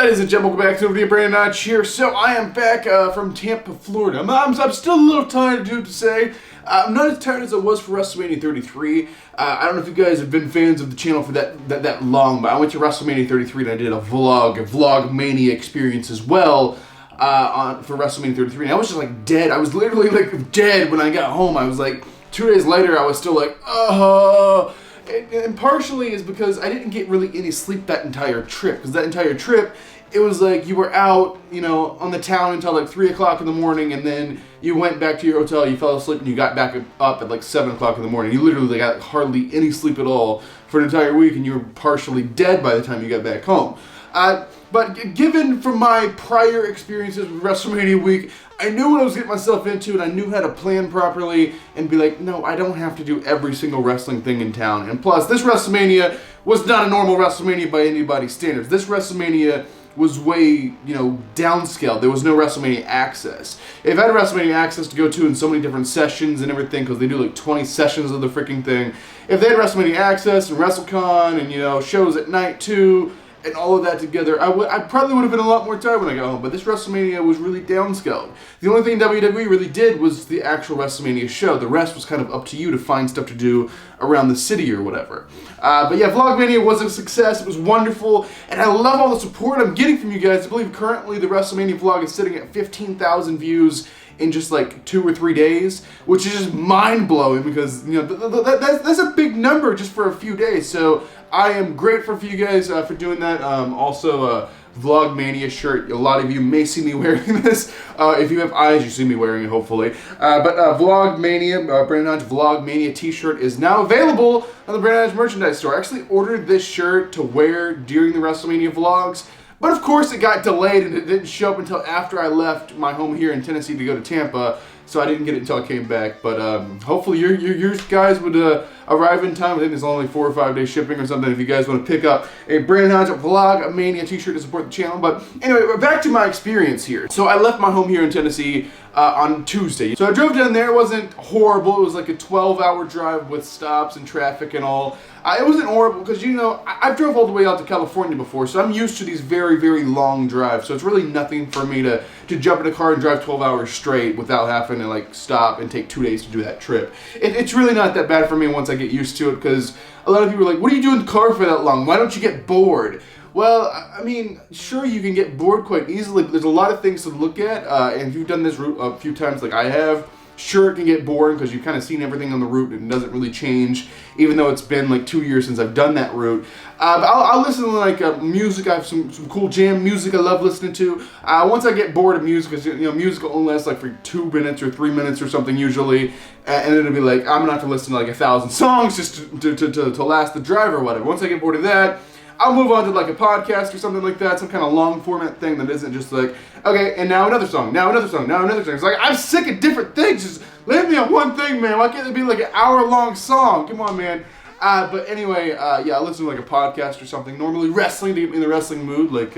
Ladies and gentlemen, welcome back to the Brandon Notch here. So I am back from Tampa, Florida. I'm still a little tired to say. I'm not as tired as I was for WrestleMania 33. I don't know if you guys have been fans of the channel for that long, but I went to WrestleMania 33 and I did a vlog-mania experience as well for WrestleMania 33. And I was just like dead. I was literally like dead when I got home. I was like, 2 days later, I was still like, And partially is because I didn't get really any sleep that entire trip. Because that entire trip, it was like you were out, on the town until like 3 o'clock in the morning, and then you went back to your hotel, you fell asleep, and you got back up at like 7 o'clock in the morning. You literally got hardly any sleep at all for an entire week, and you were partially dead by the time you got back home. But given from my prior experiences with WrestleMania week, I knew what I was getting myself into, and I knew how to plan properly and be like, no, I don't have to do every single wrestling thing in town. And plus, this WrestleMania was not a normal WrestleMania by anybody's standards. This WrestleMania was way, downscaled. There was no WrestleMania Access. They've had WrestleMania Access to go to in so many different sessions and everything, because they do like 20 sessions of the freaking thing. If they had WrestleMania Access and WrestleCon and, shows at night too, and all of that together, I probably would have been a lot more tired when I got home, but this WrestleMania was really downscaled. The only thing WWE really did was the actual WrestleMania show. The rest was kind of up to you to find stuff to do around the city or whatever. But yeah, Vlogmania was a success. It was wonderful, and I love all the support I'm getting from you guys. I believe currently the WrestleMania vlog is sitting at 15,000 views in just like 2 or 3 days, which is just mind-blowing because, that's a big number just for a few days. So I am grateful for you guys for doing that. Also, Vlogmania shirt. A lot of you may see me wearing this. If you have eyes, you see me wearing it, hopefully. But Vlogmania, Brandon Notch Vlogmania t-shirt is now available on the Brandon Notch merchandise store. I actually ordered this shirt to wear during the WrestleMania vlogs. But of course it got delayed and it didn't show up until after I left my home here in Tennessee to go to Tampa, so I didn't get it until I came back. But hopefully your guys would arrive in time. I think it's only 4 or 5 day shipping or something if you guys want to pick up a Brandon Notch Vlogmania t-shirt to support the channel. But anyway, back to my experience here. So I left my home here in Tennessee on Tuesday. So I drove down there. It wasn't horrible. It was like a 12-hour drive with stops and traffic and all. It wasn't horrible because, I've drove all the way out to California before, so I'm used to these very, very long drives. So it's really nothing for me to jump in a car and drive 12 hours straight without having to like stop and take 2 days to do that trip. It's really not that bad for me once I get used to it, because a lot of people are like, what do you do in the car for that long? Why don't you get bored? Well, I mean, sure, you can get bored quite easily, but there's a lot of things to look at, and if you've done this route a few times like I have, sure, it can get boring because you've kind of seen everything on the route and it doesn't really change, even though it's been like 2 years since I've done that route. But I'll listen to like music. I have some cool jam music I love listening to. Once I get bored of music, because music will only last like for 2 minutes or 3 minutes or something usually, and it'll be like, I'm gonna have to listen to like 1,000 songs just to last the drive or whatever. Once I get bored of that, I'll move on to like a podcast or something like that, some kind of long format thing that isn't just like, okay, and now another song, now another song, now another song. It's like, I'm sick of different things. Just leave me on one thing, man. Why can't it be like an hour-long song? Come on, man. But anyway, yeah, I listen to like a podcast or something. Normally wrestling to get me in the wrestling mood. Like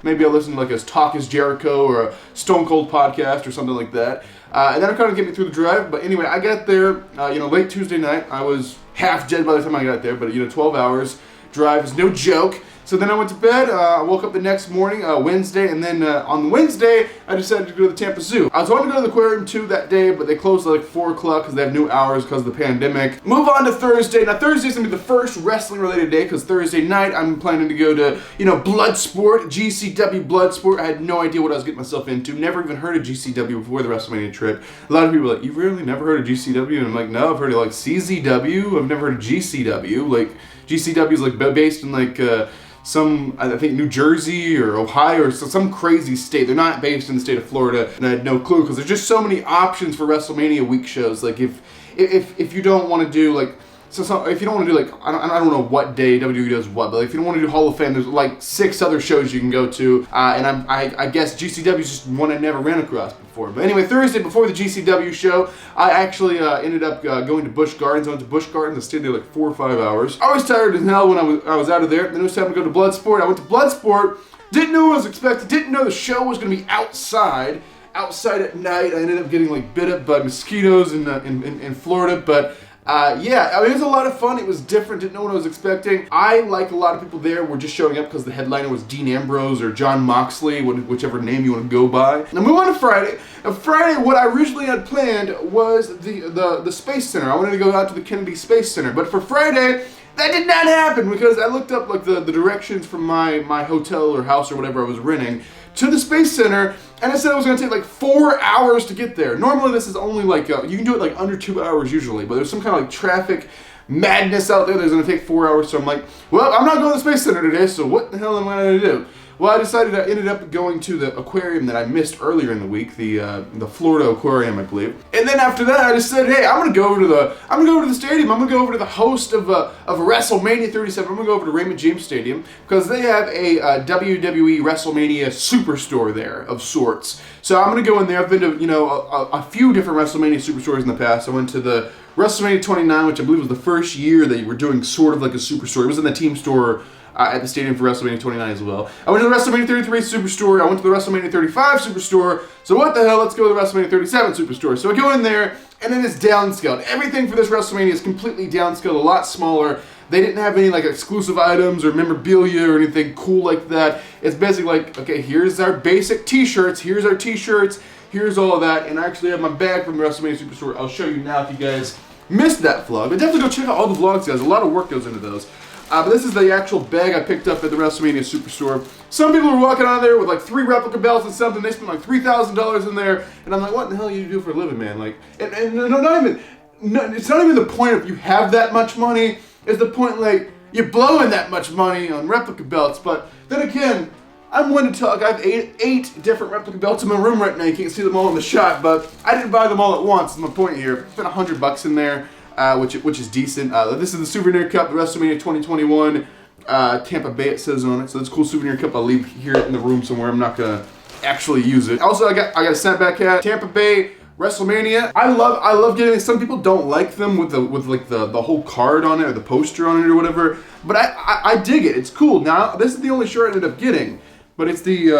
maybe I'll listen to like a Talk is Jericho or a Stone Cold podcast or something like that. And that'll kind of get me through the drive. But anyway, I got there, late Tuesday night. I was half dead by the time I got there, but 12 hours. Drive is no joke. So then I went to bed, I woke up the next morning, Wednesday, and then on Wednesday, I decided to go to the Tampa Zoo. I was wanting to go to the aquarium too that day, but they closed at like 4 o'clock because they have new hours because of the pandemic. Move on to Thursday. Now Thursday's gonna be the first wrestling-related day because Thursday night I'm planning to go to, Bloodsport, GCW Bloodsport. I had no idea what I was getting myself into. Never even heard of GCW before the WrestleMania trip. A lot of people are like, you've really never heard of GCW? And I'm like, no, I've heard of like CZW. I've never heard of GCW. Like, GCW is like based in like some, I think, New Jersey or Ohio or some crazy state. They're not based in the state of Florida, and I had no clue because there's just so many options for WrestleMania week shows. Like if you don't want to do like, so if you don't want to do like, I don't know what day WWE does what, but like, if you don't want to do Hall of Fame, there's like 6 other shows you can go to, and I guess GCW is just one I never ran across before. But anyway, Thursday before the GCW show, I actually ended up going to Busch Gardens. I went to Busch Gardens. I stayed there like 4 or 5 hours. I was tired as hell when I was out of there. Then it was time to go to Bloodsport. I went to Bloodsport. Didn't know what I was expecting. Didn't know the show was going to be outside at night. I ended up getting like bit up by mosquitoes in Florida, but Yeah, I mean, it was a lot of fun. It was different. Didn't know what I was expecting. I, like a lot of people there, were just showing up because the headliner was Dean Ambrose or John Moxley, whichever name you want to go by. Now, move on to Friday. Friday, what I originally had planned was the Space Center. I wanted to go out to the Kennedy Space Center. But for Friday, that did not happen because I looked up like the directions from my hotel or house or whatever I was renting to the Space Center, and it said it was going to take like 4 hours to get there. Normally this is only like, you can do it like under 2 hours usually, but there's some kind of like traffic madness out there that's going to take 4 hours, so I'm like, well, I'm not going to the Space Center today, so what the hell am I going to do? Well, I ended up going to the aquarium that I missed earlier in the week, the Florida Aquarium, I believe. And then after that, I just said, hey, I'm gonna go over to the stadium. I'm gonna go over to the host of WrestleMania 37. I'm gonna go over to Raymond James Stadium because they have a WWE WrestleMania Superstore there of sorts. So I'm gonna go in there. I've been to a few different WrestleMania Superstores in the past. I went to the WrestleMania 29, which I believe was the first year they were doing sort of like a Superstore. It was in the team store. At the stadium for WrestleMania 29 as well. I went to the WrestleMania 33 Superstore. I went to the WrestleMania 35 Superstore. So what the hell? Let's go to the WrestleMania 37 Superstore. So I go in there, and then it's downscaled. Everything for this WrestleMania is completely downscaled, a lot smaller. They didn't have any like exclusive items or memorabilia or anything cool like that. It's basically like, okay, here's our basic T-shirts. Here's our T-shirts. Here's all of that. And I actually have my bag from the WrestleMania Superstore. I'll show you now if you guys missed that vlog. But definitely go check out all the vlogs, guys. A lot of work goes into those. But this is the actual bag I picked up at the WrestleMania Superstore. Some people were walking out of there with like 3 replica belts and something. They spent like $3,000 in there, and I'm like, what the hell do you do for a living, man? Like, it's not even the point of you have that much money. It's the point like you're blowing that much money on replica belts. But then again, I'm one to talk. I have eight different replica belts in my room right now. You can't see them all in the shot, but I didn't buy them all at once. Is my point here. I spent $100 in there. Which is decent. This is the souvenir cup, the WrestleMania 2021 Tampa Bay, it says on it. So it's a cool souvenir cup. I'll leave here in the room somewhere. I'm not gonna actually use it. Also, I got a snapback hat. Tampa Bay WrestleMania. I love getting these. Some people don't like them with the whole card on it or the poster on it or whatever. But I dig it. It's cool. Now this is the only shirt I ended up getting, but it's the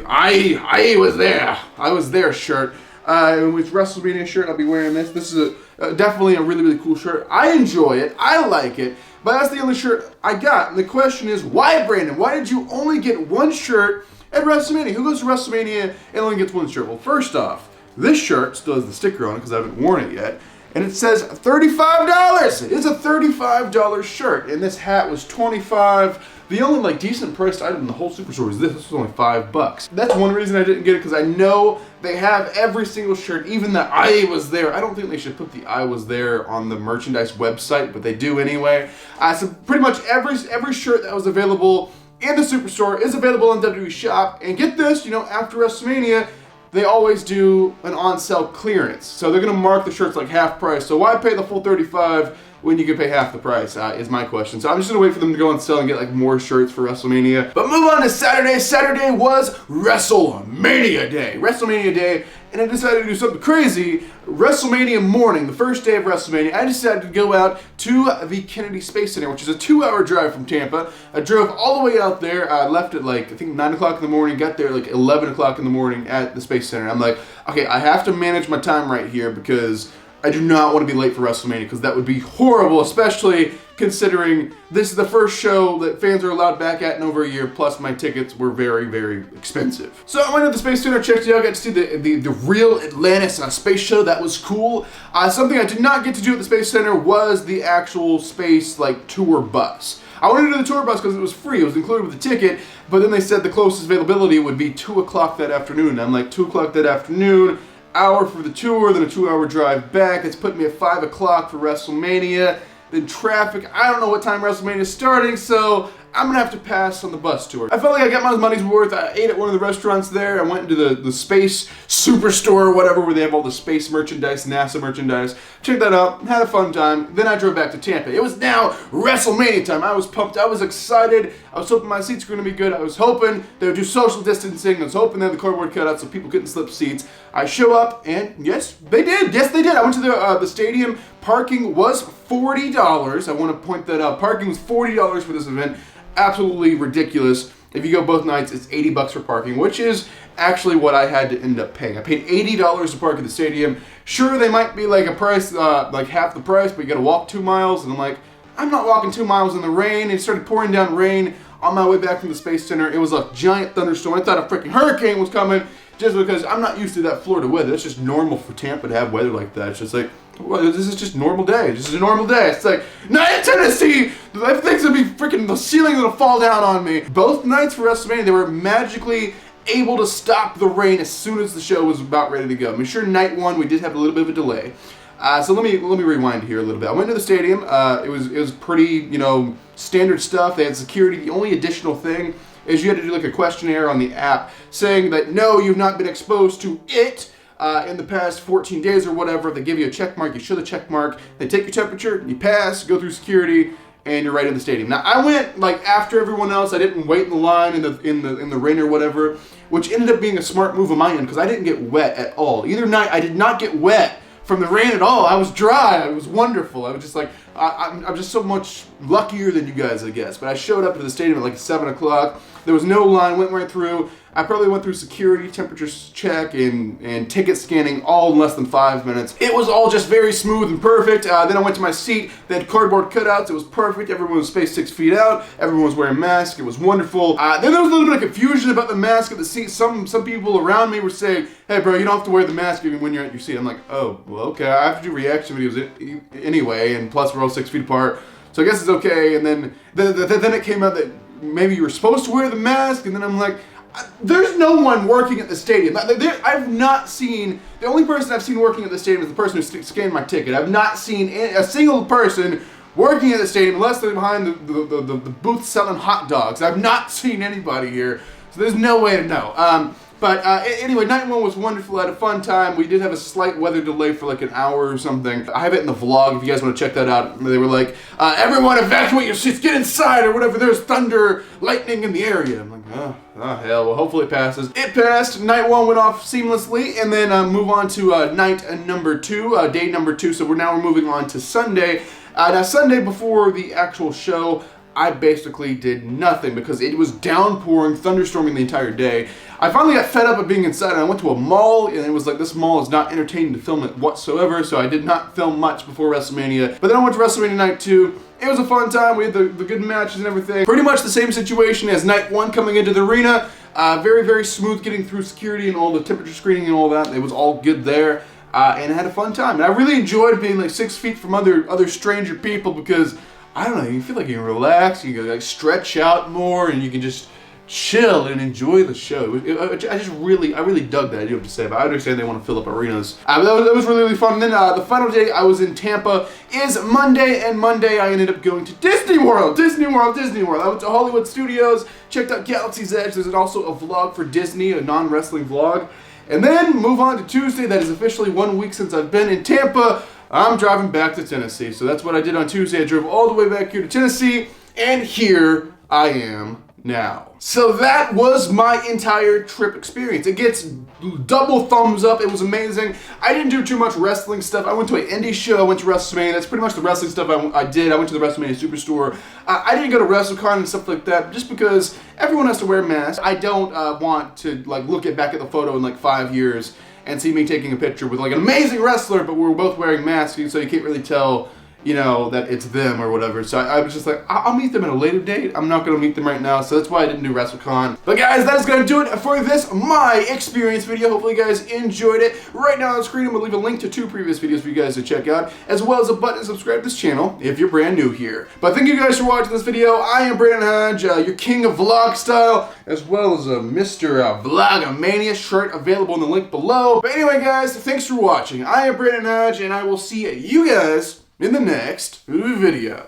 I was there shirt. With WrestleMania shirt, I'll be wearing this. This is definitely a really, really cool shirt. I enjoy it. I like it. But that's the only shirt I got. And the question is, why, Brandon? Why did you only get one shirt at WrestleMania? Who goes to WrestleMania and only gets one shirt? Well, first off, this shirt still has the sticker on it because I haven't worn it yet. And it says $35. It's a $35 shirt. And this hat was $25. The only like decent priced item in the whole Superstore is this. This was only $5. That's one reason I didn't get it, because I know they have every single shirt, even the I was there. I don't think they should put the I was there on the merchandise website, but they do anyway. So pretty much every shirt that was available in the Superstore is available on WWE Shop. And get this, after WrestleMania, they always do an on-sale clearance. So they're gonna mark the shirts like half price. So why pay the full $35 when you can pay half the price, is my question. So I'm just gonna wait for them to go on sale and get like more shirts for WrestleMania. But move on to Saturday. Saturday was WrestleMania Day. WrestleMania Day, and I decided to do something crazy. WrestleMania morning, the first day of WrestleMania, I decided to go out to the Kennedy Space Center, which is a 2-hour drive from Tampa. I drove all the way out there. I left at like, I think 9 o'clock in the morning, got there like 11 o'clock in the morning at the Space Center. I'm like, okay, I have to manage my time right here because I do not want to be late for WrestleMania, because that would be horrible, especially considering this is the first show that fans are allowed back at in over a year, plus my tickets were very, very expensive. So I went to the Space Center, checked it out, got to see the real Atlantis space show. That was cool. Something I did not get to do at the Space Center was the actual space tour bus. I wanted to do the tour bus because it was free. It was included with the ticket, but then they said the closest availability would be 2 o'clock that afternoon. And I'm like, 2 o'clock that afternoon, hour for the tour, then a 2-hour drive back. It's putting me at 5 o'clock for WrestleMania. Then traffic. I don't know what time WrestleMania is starting, so I'm gonna have to pass on the bus tour. I felt like I got my money's worth. I ate at one of the restaurants there. I went into the space Superstore or whatever, where they have all the space merchandise, NASA merchandise. Checked that out, had a fun time. Then I drove back to Tampa. It was now WrestleMania time. I was pumped, I was excited. I was hoping my seats were gonna be good. I was hoping they would do social distancing. I was hoping they had the cardboard cutout so people couldn't slip seats. I show up, and yes, they did. Yes, they did. I went to the stadium. Parking was $40. I want to point that out. Parking was $40 for this event. Absolutely ridiculous. If you go both nights, it's $80 for parking, which is actually what I had to end up paying. I paid $80 to park at the stadium. Sure, they might be like a price, like half the price, but you gotta walk 2 miles, and I'm like, I'm not walking 2 miles in the rain. It started pouring down rain on my way back from the Space Center. It was a giant thunderstorm. I thought a freaking hurricane was coming, just because I'm not used to that Florida weather. It's just normal for Tampa to have weather like that. It's just like, well, this is just a normal day. This is a normal day. It's like, night in Tennessee! Everything's gonna be freaking, the ceiling's gonna fall down on me. Both nights for WrestleMania, they were magically able to stop the rain as soon as the show was about ready to go. I mean, sure, night one, we did have a little bit of a delay. So let me rewind here a little bit. I went to the stadium. It was pretty, standard stuff. They had security. The only additional thing is you had to do like a questionnaire on the app saying that no, you've not been exposed to it in the past 14 days or whatever. They give you a check mark. You show the check mark. They take your temperature. You pass. Go through security, and you're right in the stadium. Now I went like after everyone else. I didn't wait in the line in the rain or whatever, which ended up being a smart move on my end because I didn't get wet at all. Either night I did not get wet from the rain at all. I was dry. It was wonderful. I was just like, I'm just so much luckier than you guys, I guess. But I showed up to the stadium at like 7 o'clock. There was no line, went right through. I probably went through security, temperature check, and ticket scanning all in less than 5 minutes. It was all just very smooth and perfect. Then I went to my seat. They had cardboard cutouts. It was perfect. Everyone was spaced 6 feet out. Everyone was wearing masks. It was wonderful. Then there was a little bit of confusion about the mask at the seat. Some people around me were saying, hey bro, you don't have to wear the mask even when you're at your seat. I'm like, oh, well, okay. I have to do reaction videos anyway, and plus we're all 6 feet apart. So I guess it's okay. And then it came out that maybe you were supposed to wear the mask, and then I'm like, there's no one working at the stadium. I've not seen, the only person I've seen working at the stadium is the person who scanned my ticket. I've not seen a single person working at the stadium unless they're behind the booth selling hot dogs. I've not seen anybody here, so there's no way to know. But anyway, night one was wonderful. I had a fun time. We did have a slight weather delay for like an hour or something. I have it in the vlog if you guys want to check that out. They were like, everyone evacuate your seats, get inside or whatever. There's thunder, lightning in the area. I'm like, oh hell, well hopefully it passes. It passed. Night one went off seamlessly, and then move on to night number two, day number two. So we're moving on to Sunday. Now Sunday before the actual show, I basically did nothing because it was downpouring, thunderstorming the entire day. I finally got fed up of being inside, and I went to a mall, and it was like, this mall is not entertaining to film it whatsoever, so I did not film much before WrestleMania. But then I went to WrestleMania Night 2. It was a fun time. We had the good matches and everything. Pretty much the same situation as Night 1 coming into the arena. Very, very smooth getting through security and all the temperature screening and all that. It was all good there, and I had a fun time. And I really enjoyed being like 6 feet from other stranger people because, I don't know, you feel like you can relax, you can like stretch out more, and you can just chill and enjoy the show. I really dug that. I do have to say, but I understand they want to fill up arenas. But that was really fun. And then the final day I was in Tampa is Monday, and Monday I ended up going to Disney World. Disney World. I went to Hollywood Studios, checked out Galaxy's Edge. There's also a vlog for Disney, a non-wrestling vlog. And then move on to Tuesday. That is officially 1 week since I've been in Tampa. I'm driving back to Tennessee. So that's what I did on Tuesday. I drove all the way back here to Tennessee, and here I am now. So that was my entire trip experience. It gets double thumbs up. It was amazing. I didn't do too much wrestling stuff. I went to an indie show. I went to WrestleMania. That's pretty much the wrestling stuff I did. I went to the WrestleMania Superstore. I didn't go to WrestleCon and stuff like that just because everyone has to wear masks. I don't want to like look back at the photo in like 5 years and see me taking a picture with like an amazing wrestler, but we're both wearing masks, so you can't really tell, that it's them or whatever. So I was just like, I'll meet them at a later date. I'm not going to meet them right now, so that's why I didn't do WrestleCon. But guys, that is going to do it for this My Experience video. Hopefully you guys enjoyed it. Right now on the screen, I'm going to leave a link to 2 previous videos for you guys to check out, as well as a button to subscribe to this channel if you're brand new here. But thank you guys for watching this video. I am Brandon Hodge, your king of vlog style, as well as a Mr. Vlogomania shirt available in the link below. But anyway guys, thanks for watching. I am Brandon Hodge, and I will see you guys in the next video.